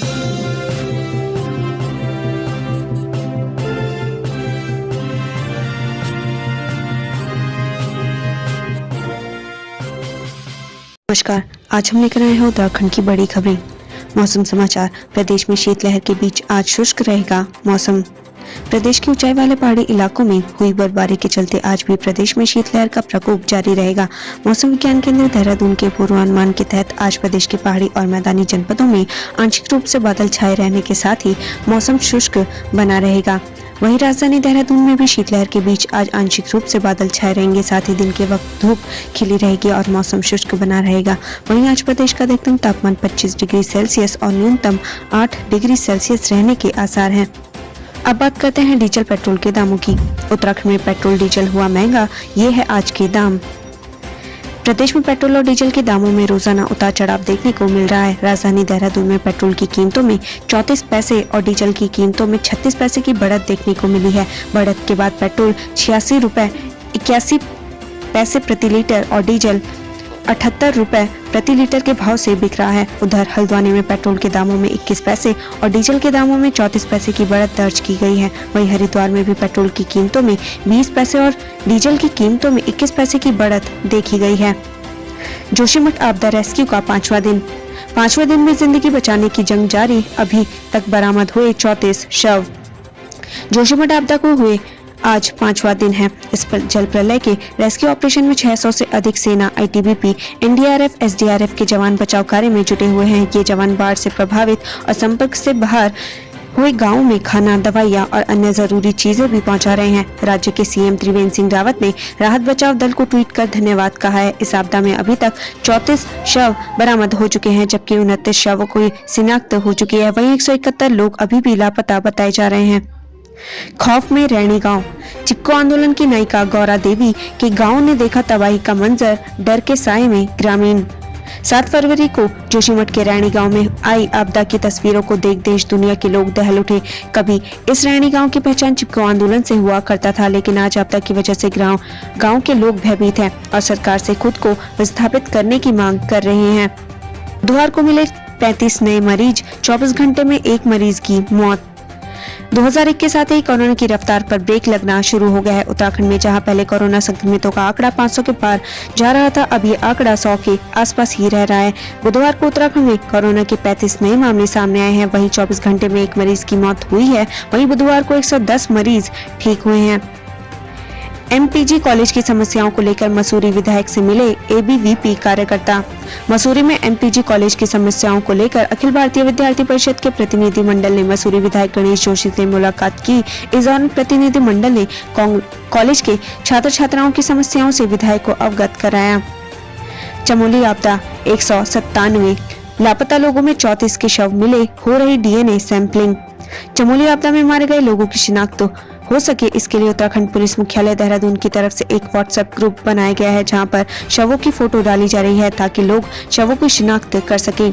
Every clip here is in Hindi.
नमस्कार, आज हम लेकर आए हैं उत्तराखंड की बड़ी खबरें। मौसम समाचार। प्रदेश में शीतलहर के बीच आज शुष्क रहेगा मौसम। प्रदेश के ऊंचाई वाले पहाड़ी इलाकों में हुई बर्फबारी के चलते आज भी प्रदेश में शीतलहर का प्रकोप जारी रहेगा। मौसम विज्ञान केंद्र देहरादून के पूर्वानुमान के तहत आज प्रदेश के पहाड़ी और मैदानी जनपदों में आंशिक रूप से बादल छाए रहने के साथ ही मौसम शुष्क बना रहेगा। वहीं राजधानी देहरादून में भी शीतलहर के बीच आज आंशिक रूप से बादल छाए रहेंगे, साथ ही दिन के वक्त धूप खिली रहेगी और मौसम शुष्क बना रहेगा। वहीं आज प्रदेश का अधिकतम तापमान 25 डिग्री सेल्सियस और न्यूनतम 8 डिग्री सेल्सियस रहने के आसार हैं। अब बात करते हैं डीजल पेट्रोल के दामों की। उत्तराखंड में पेट्रोल डीजल हुआ महंगा, ये है आज के दाम। प्रदेश में पेट्रोल और डीजल के दामों में रोजाना उतार चढ़ाव देखने को मिल रहा है। राजधानी देहरादून में पेट्रोल की कीमतों में 34 पैसे और डीजल की कीमतों में 36 पैसे की बढ़त देखने को मिली है। बढ़त के बाद पेट्रोल 86 रुपए 81 पैसे प्रति लीटर और डीजल 78 रुपए प्रति लीटर के भाव से बिक रहा है। उधर हल्द्वानी में पेट्रोल के दामों में 21 पैसे और डीजल के दामों में 34 पैसे की बढ़त दर्ज की गई है। वहीं हरिद्वार में भी पेट्रोल की कीमतों में 20 पैसे और डीजल की कीमतों में 21 पैसे की बढ़त देखी गई है। जोशीमठ आपदा रेस्क्यू का पांचवें दिन में जिंदगी बचाने की जंग जारी, अभी तक बरामद हुए 34 शव। जोशीमठ आपदा को हुए आज 5वां दिन है। इस जल प्रलय के रेस्क्यू ऑपरेशन में 600 से अधिक सेना, आईटीबीपी, एनडीआरएफ, एसडीआरएफ के जवान बचाव कार्य में जुटे हुए हैं। ये जवान बाढ़ से प्रभावित और संपर्क से बाहर हुए गांवों में खाना, दवाइयां और अन्य जरूरी चीजें भी पहुंचा रहे हैं। राज्य के सीएम त्रिवेंद्र सिंह रावत ने राहत बचाव दल को ट्वीट कर धन्यवाद कहा है। इस आपदा में अभी तक 34 शव बरामद हो चुके हैं, जबकि 29 शवों को शिनाख्त हो चुकी है। वहीं 171 लोग अभी भी लापता बताए जा रहे हैं। खौफ में रैणी गांव। चिपको आंदोलन की नायिका गौरा देवी के गांव ने देखा तबाही का मंजर, डर के साए में ग्रामीण। 7 फरवरी को जोशीमठ के रैणी गांव में आई आपदा की तस्वीरों को देख देश दुनिया के लोग दहल उठे। कभी इस रैणी गांव की पहचान चिपको आंदोलन से हुआ करता था, लेकिन आज आपदा की वजह से गांव के लोग भयभीत हैं और सरकार से खुद को विस्थापित करने की मांग कर रहे हैं। बुधवार को मिले 35 नए मरीज, 24 घंटे में एक मरीज की मौत। 2001 के साथ ही कोरोना की रफ्तार पर ब्रेक लगना शुरू हो गया है। उत्तराखंड में जहां पहले कोरोना संक्रमितों का आंकड़ा 500 के पार जा रहा था, अब ये आंकड़ा 100 के आसपास ही रह रहा है। बुधवार को उत्तराखंड में कोरोना के 35 नए मामले सामने आए हैं। वहीं 24 घंटे में एक मरीज की मौत हुई है। वहीं बुधवार को 110 मरीज ठीक हुए हैं। एमपीजी कॉलेज की समस्याओं को लेकर मसूरी विधायक से मिले एबीवीपी कार्यकर्ता। मसूरी में एमपीजी कॉलेज की समस्याओं को लेकर अखिल भारतीय विद्यार्थी परिषद के प्रतिनिधि मंडल ने मसूरी विधायक गणेश जोशी से मुलाकात की। इस दौरान प्रतिनिधि मंडल ने कॉलेज के छात्र छात्राओं की समस्याओं से विधायक को अवगत कराया। चमोली आपदा 197 लापता लोगों में 34 के शव मिले, हो रही डीएनए सैंपलिंग। चमोली आपदा में मारे गए लोगों की शिनाख्त हो सके, इसके लिए उत्तराखंड पुलिस मुख्यालय देहरादून की तरफ से एक व्हाट्सएप ग्रुप बनाया गया है, जहां पर शवों की फोटो डाली जा रही है ताकि लोग शवों की शिनाख्त कर सके।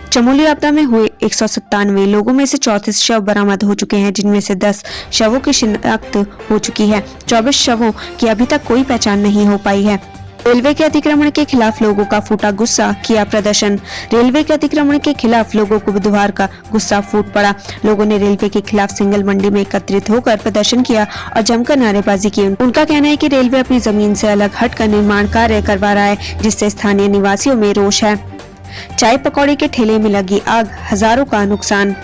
चमोली आपदा में हुए 197 लोगों में से 34 शव बरामद हो चुके हैं, जिनमें से 10 शवों की शिनाख्त हो चुकी है। 24 शवों की अभी तक कोई पहचान नहीं हो पाई है। रेलवे के अतिक्रमण के खिलाफ लोगों का फूटा गुस्सा, किया प्रदर्शन। रेलवे के अतिक्रमण के खिलाफ लोगों को बुधवार का गुस्सा फूट पड़ा। लोगों ने रेलवे के खिलाफ सिंगल मंडी में एकत्रित होकर प्रदर्शन किया और जमकर नारेबाजी की। उनका कहना है कि रेलवे अपनी जमीन से अलग हटकर निर्माण कार्य करवा रहा है, जिससे स्थानीय निवासियों में रोष है। चाय पकौड़े के ठेले में लगी आग, हजारों का नुकसान।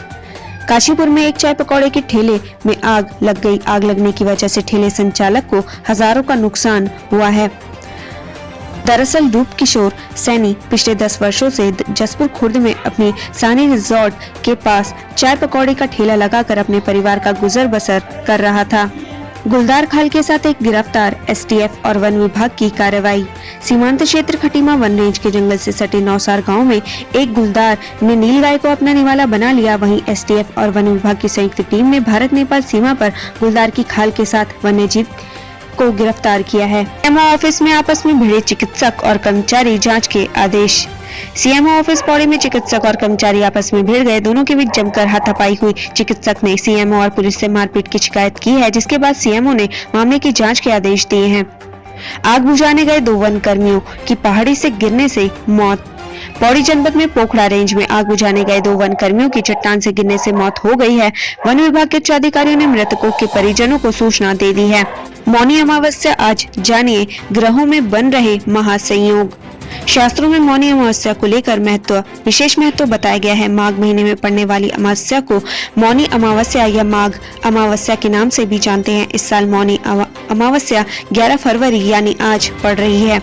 काशीपुर में एक चाय पकौड़े के ठेले में आग लग गई। आग लगने की वजह से ठेले संचालक को हजारों का नुकसान हुआ है। दरअसल रूप किशोर सैनी पिछले 10 वर्षों से जसपुर खुर्द में अपनी सानी रिजॉर्ट के पास चाय पकौड़े का ठेला लगाकर अपने परिवार का गुजर बसर कर रहा था। गुलदार खाल के साथ एक गिरफ्तार, एसटीएफ और वन विभाग की कार्रवाई। सीमांत क्षेत्र खटीमा वन रेंज के जंगल से सटे नौसार गांव में एक गुलदार ने नीलगाय को अपना निवाला बना लिया। वहीं एसटीएफ और वन विभाग की संयुक्त टीम ने भारत नेपाल सीमा पर गुलदार की खाल के साथ वन्यजीव को गिरफ्तार किया है। सीएमओ ऑफिस में आपस में भिड़े चिकित्सक और कर्मचारी, जांच के आदेश। सीएमओ ऑफिस पौड़ी में चिकित्सक और कर्मचारी आपस में भिड़ गए। दोनों के बीच जमकर हाथापाई हुई। चिकित्सक ने सीएमओ और पुलिस से मारपीट की शिकायत की है, जिसके बाद सीएमओ ने मामले की जांच के आदेश दिए हैं। आग बुझाने गए 2 वन कर्मियों की पहाड़ी से गिरने से मौत। पौड़ी जनपद में पोखड़ा रेंज में आग बुझाने गए 2 वन कर्मियों की चट्टान से गिरने से मौत हो गई है। वन विभाग के उच्च अधिकारियों ने मृतकों के परिजनों को सूचना दे दी है। मौनी अमावस्या आज, जानिए ग्रहों में बन रहे महासंयोग। शास्त्रों में मौनी अमावस्या को लेकर विशेष महत्व बताया गया है। माघ महीने में पड़ने वाली अमावस्या को मौनी अमावस्या या माघ अमावस्या के नाम से भी जानते हैं। इस साल मौनी अमावस्या 11 फरवरी यानी आज पड़ रही है।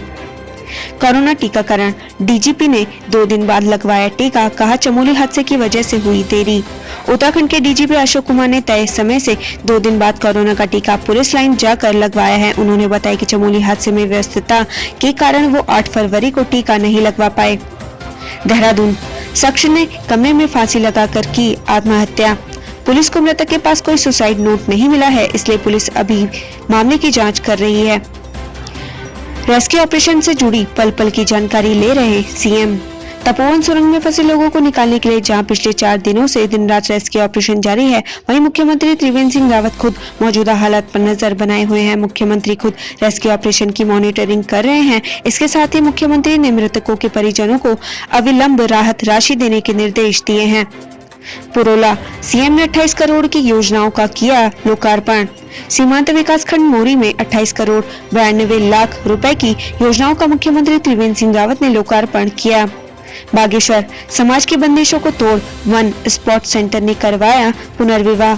कोरोना टीकाकरण, डीजीपी ने 2 दिन बाद लगवाया टीका, कहा चमोली हादसे की वजह से हुई देरी। उत्तराखंड के डीजीपी अशोक कुमार ने तय समय से 2 दिन बाद कोरोना का टीका पुलिस लाइन जाकर लगवाया है। उन्होंने बताया कि चमोली हादसे में व्यस्तता के कारण वो 8 फरवरी को टीका नहीं लगवा पाए। देहरादून, शख्स ने कमरे में फांसी लगाकर की आत्महत्या। पुलिस को मृतक के पास कोई सुसाइड नोट नहीं मिला है, इसलिए पुलिस अभी मामले की जाँच कर रही है। रेस्क्यू ऑपरेशन से जुड़ी पल पल की जानकारी ले रहे सीएम। तपोवन सुरंग में फंसे लोगों को निकालने के लिए जहां पिछले 4 दिनों से दिन रात रेस्क्यू ऑपरेशन जारी है, वहीं मुख्यमंत्री त्रिवेंद्र सिंह रावत खुद मौजूदा हालात पर नजर बनाए हुए हैं। मुख्यमंत्री खुद रेस्क्यू ऑपरेशन की मॉनिटरिंग कर रहे हैं। इसके साथ ही मुख्यमंत्री ने मृतकों के परिजनों को अविलंब राहत राशि देने के निर्देश दिए हैं। पुरोला, सीएम ने 28 करोड़ की योजनाओं का किया लोकार्पण। सीमांत विकास खंड मोरी में 28 करोड़ 92 लाख रुपए की योजनाओं का मुख्यमंत्री त्रिवेंद्र सिंह रावत ने लोकार्पण किया। बागेश्वर, समाज की बंदिशों को तोड़ वन स्पॉट सेंटर ने करवाया पुनर्विवाह।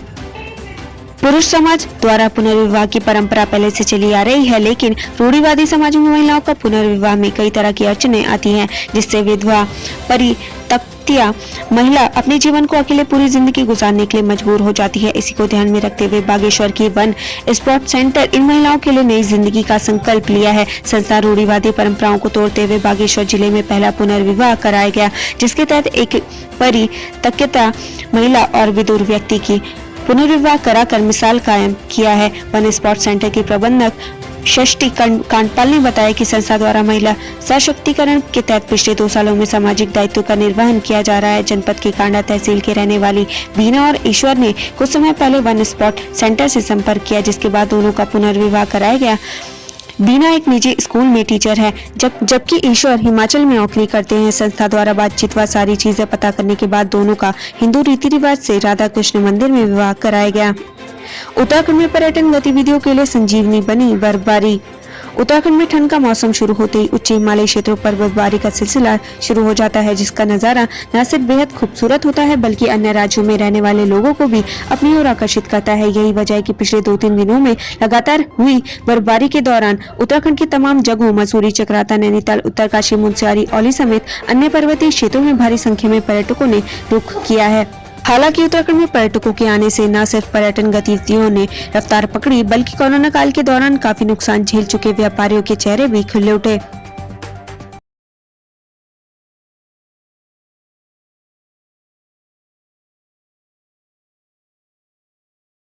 पुरुष समाज द्वारा पुनर्विवाह की परंपरा पहले से चली आ रही है, लेकिन रूढ़िवादी समाज में महिलाओं का पुनर्विवाह में कई तरह की अड़चनें आती हैं, जिससे विधवा परित्यक्ता महिला अपने जीवन को अकेले पूरी जिंदगी गुजारने के लिए मजबूर हो जाती है। इसी को ध्यान में रखते हुए बागेश्वर की वन स्पॉट सेंटर इन महिलाओं के लिए नई जिंदगी का संकल्प लिया है। संस्था रूढ़िवादी परंपराओं को तोड़ते हुए बागेश्वर जिले में पहला पुनर्विवाह कराया गया, जिसके तहत एक परित्यक्ता महिला और विधुर व्यक्ति की पुनर्विवाह कराकर मिसाल कायम किया है। वन स्पॉट सेंटर की प्रबंधक षष्ठी कांडपाल ने बताया कि संस्था द्वारा महिला सशक्तिकरण के तहत पिछले 2 सालों में सामाजिक दायित्व का निर्वहन किया जा रहा है। जनपद की कांडा तहसील के रहने वाली बीना और ईश्वर ने कुछ समय पहले वन स्पॉट सेंटर से संपर्क किया, जिसके बाद दोनों का पुनर्विवाह कराया गया। बीना एक निजी स्कूल में टीचर है, जबकि ईश्वर हिमाचल में नौकरी करते हैं। संस्था द्वारा बातचीत व सारी चीजें पता करने के बाद दोनों का हिंदू रीति रिवाज से राधा कृष्ण मंदिर में विवाह कराया गया। उत्तराखंड में पर्यटन गतिविधियों के लिए संजीवनी बनी बर्फबारी। उत्तराखंड में ठंड का मौसम शुरू होते ही उच्च हिमालयी क्षेत्रों पर बर्फबारी का सिलसिला शुरू हो जाता है, जिसका नजारा न सिर्फ बेहद खूबसूरत होता है, बल्कि अन्य राज्यों में रहने वाले लोगों को भी अपनी ओर आकर्षित करता है। यही वजह है कि पिछले 2-3 दिनों में लगातार हुई बर्फबारी के दौरान उत्तराखंड की तमाम जगहों मसूरी, चक्राता, नैनीताल, उत्तरकाशी, मुनस्यारी, औली समेत अन्य पर्वतीय क्षेत्रों में भारी संख्या में पर्यटकों ने रुख किया है। हालांकि उत्तराखंड में पर्यटकों के आने से न सिर्फ पर्यटन गतिविधियों ने रफ्तार पकड़ी, बल्कि कोरोना काल के दौरान काफी नुकसान झेल चुके व्यापारियों के चेहरे भी खिले उठे।